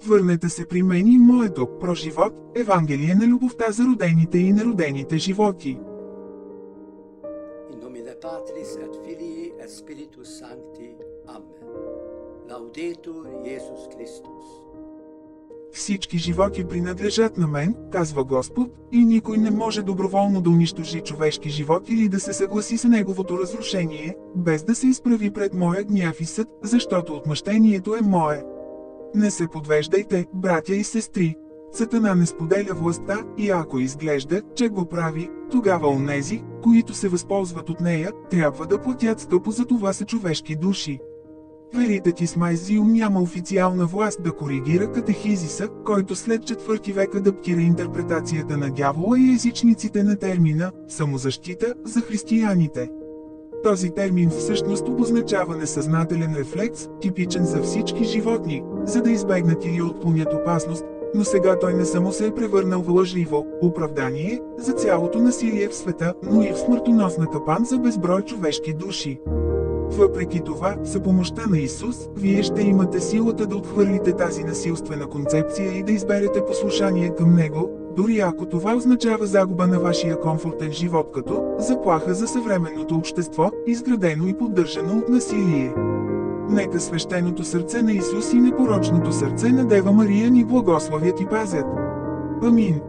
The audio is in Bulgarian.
Върнете се при мен и моето проживот, Евангелие на любовта за родените и неродените животи. In nomine Patris et Filii et Spiritus Sancti. Amen. Laudetur Jesus Christus. Всички животи принадлежат на мен, казва Господ, и никой не може доброволно да унищожи човешки живот или да се съгласи с неговото разрушение, без да се изправи пред моя гняв и съд, защото отмъщението е мое. Не се подвеждайте, братя и сестри. Сатана не споделя властта и ако изглежда, че го прави, тогава онези, които се възползват от нея, трябва да платят скъпо, за това са човешки души. Веритът Исмайзиум няма официална власт да коригира катехизиса, който след 4 век адаптира интерпретацията на дявола и езичниците на термина «самозащита» за християните. Този термин всъщност обозначава несъзнателен рефлекс, типичен за всички животни, за да избегнат или отклонят опасност, но сега той не само се е превърнал в лъжливо оправдание за цялото насилие в света, но и в смъртоносна капан за безброй човешки души. Въпреки това, с помощта на Исус, вие ще имате силата да отхвърлите тази насилствена концепция и да изберете послушание към Него, дори ако това означава загуба на вашия комфортен живот като заплаха за съвременното общество, изградено и поддържано от насилие. Нека свещеното сърце на Исус и непорочното сърце на Дева Мария ни благословят и пазят. Амин.